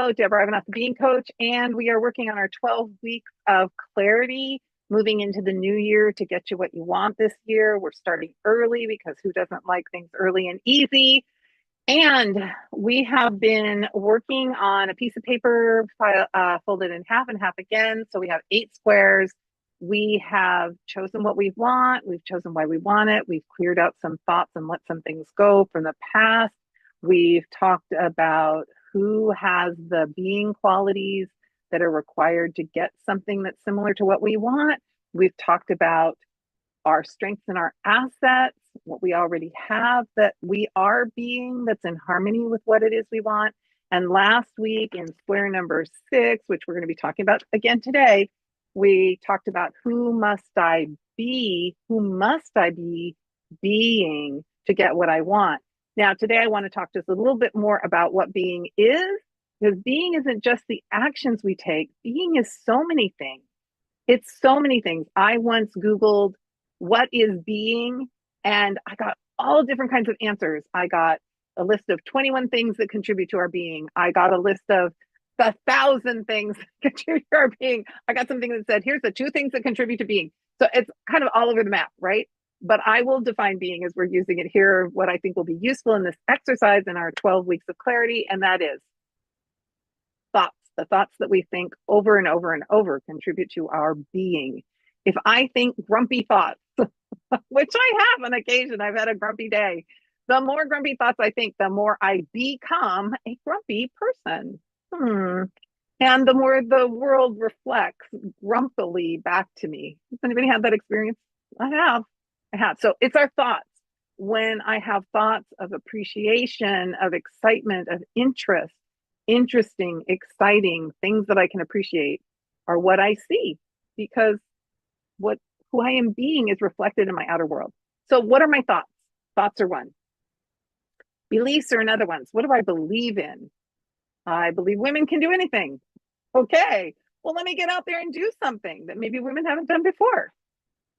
Hello, Deborah Ivanoff, the Being Coach, and we are working on our 12 weeks of clarity, moving into the new year to get you what you want this year. We're starting early because who doesn't like things early and easy? And we have been working on a piece of paper folded in half and half again. So we have 8 squares. We have chosen what we want. We've chosen why we want it. We've cleared out some thoughts and let some things go from the past. We've talked about who has the being qualities that are required to get something that's similar to what we want. We've talked about our strengths and our assets, what we already have that we are being that's in harmony with what it is we want. And last week in square number 6, which we're going to be talking about again today, we talked about who must I be? Who must I be being to get what I want? Now, today I want to talk just a little bit more about what being is, because being isn't just the actions we take. Being is so many things. It's so many things. I once Googled what is being, and I got all different kinds of answers. I got a list of 21 things that contribute to our being. I got a list of the 1,000 things that contribute to our being. I got something that said, here's the 2 things that contribute to being. So it's kind of all over the map, right? But I will define being as we're using it here, what I think will be useful in this exercise in our 12 weeks of clarity, and that is thoughts. The thoughts that we think over and over and over contribute to our being. If I think grumpy thoughts, which I have on occasion, I've had a grumpy day. The more grumpy thoughts I think, the more I become a grumpy person. And the more the world reflects grumpily back to me. Has anybody had that experience? I have. So it's our thoughts. When I have thoughts of appreciation, of excitement, of interest, interesting, exciting things that I can appreciate are what I see, because who I am being is reflected in my outer world. So what are my thoughts? Thoughts are one. Beliefs are another one. So what do I believe in? I believe women can do anything. Okay. Well, let me get out there and do something that maybe women haven't done before.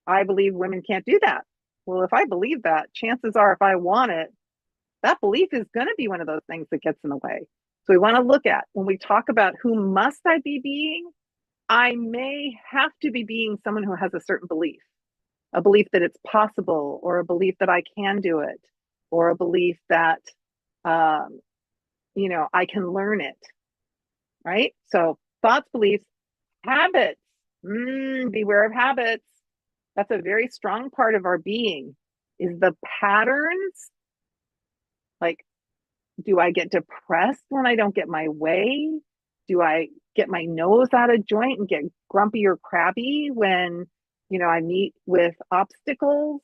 I believe women can't do that. Well, if I believe that, chances are if I want it, that belief is going to be one of those things that gets in the way. So we want to look at when we talk about who must I be being, I may have to be being someone who has a certain belief, a belief that it's possible, or a belief that I can do it, or a belief that, I can learn it, right? So thoughts, beliefs, habits. Beware of habits. That's a very strong part of our being, is the patterns. Like, do I get depressed when I don't get my way? Do I get my nose out of joint and get grumpy or crabby when, I meet with obstacles?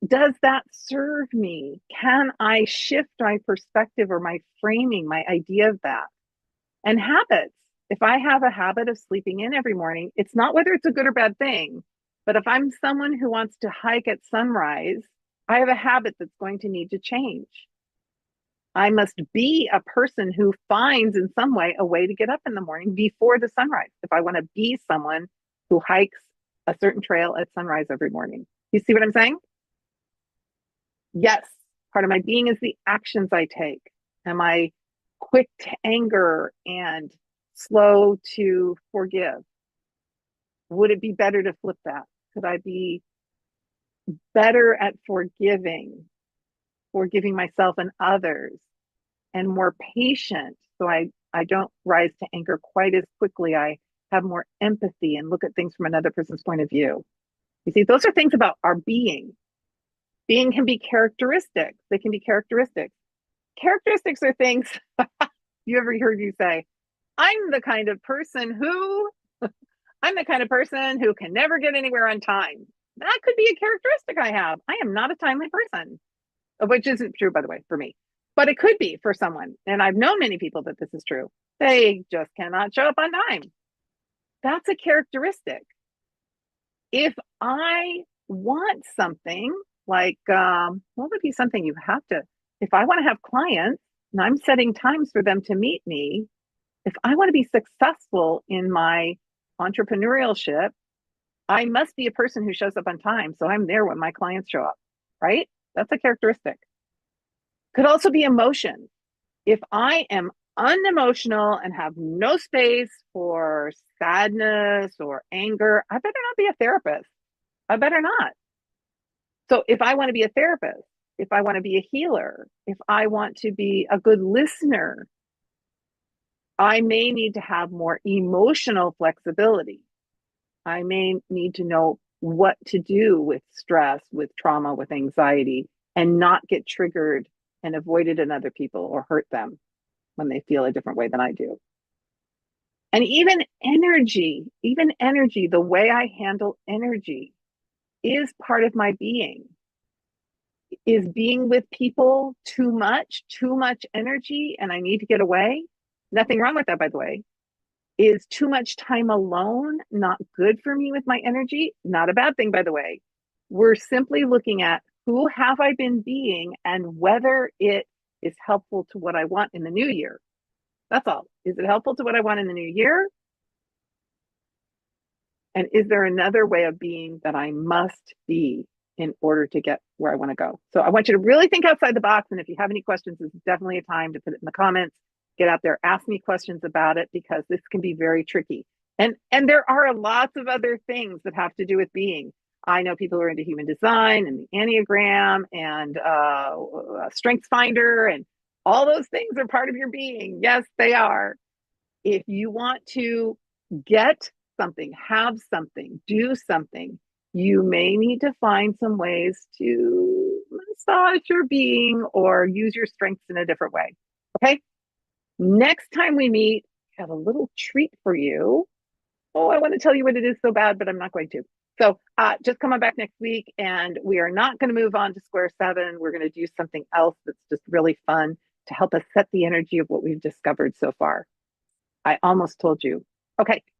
Does that serve me? Can I shift my perspective or my framing, my idea of that? And habits. If I have a habit of sleeping in every morning, it's not whether it's a good or bad thing, but if I'm someone who wants to hike at sunrise, I have a habit that's going to need to change. I must be a person who finds in some way a way to get up in the morning before the sunrise. If I want to be someone who hikes a certain trail at sunrise every morning. You see what I'm saying? Yes. Part of my being is the actions I take. Am I quick to anger and slow to forgive? Would it be better to flip that? Could I be better at forgiving myself and others, and more patient so I don't rise to anger quite as quickly? I have more empathy and look at things from another person's point of view. You see, those are things about our being. Being can be characteristics. They can be characteristics. Characteristics are things you ever heard you say, I'm the kind of person who can never get anywhere on time. That could be a characteristic I have. I am not a timely person, which isn't true, by the way, for me, but it could be for someone. And I've known many people that this is true. They just cannot show up on time. That's a characteristic. If I want something like, what would be something you have to, if I want to have clients and I'm setting times for them to meet me, if I want to be successful in my entrepreneurship, I must be a person who shows up on time. So I'm there when my clients show up, right? That's a characteristic. Could also be emotion. If I am unemotional and have no space for sadness or anger, I better not be a therapist. I better not. So if I want to be a therapist, if I want to be a healer, if I want to be a good listener, I may need to have more emotional flexibility. I may need to know what to do with stress, with trauma, with anxiety, and not get triggered and avoid it in other people or hurt them when they feel a different way than I do. And even energy, the way I handle energy is part of my being. Is being with people too much energy, and I need to get away? Nothing wrong with that, by the way. Is too much time alone not good for me with my energy? Not a bad thing, by the way. We're simply looking at who have I been being and whether it is helpful to what I want in the new year. That's all. Is it helpful to what I want in the new year? And is there another way of being that I must be in order to get where I want to go? So I want you to really think outside the box. And if you have any questions, this is definitely a time to put it in the comments. Get out there, ask me questions about it because this can be very tricky. And there are lots of other things that have to do with being. I know people who are into human design and the Enneagram and Strengths Finder, and all those things are part of your being. Yes, they are. If you want to get something, have something, do something, you may need to find some ways to massage your being or use your strengths in a different way. Okay. Next time we meet, I have a little treat for you. Oh, I want to tell you what it is so bad, but I'm not going to. So just come on back next week, and we are not going to move on to square seven. We're going to do something else that's just really fun to help us set the energy of what we've discovered so far. I almost told you. Okay.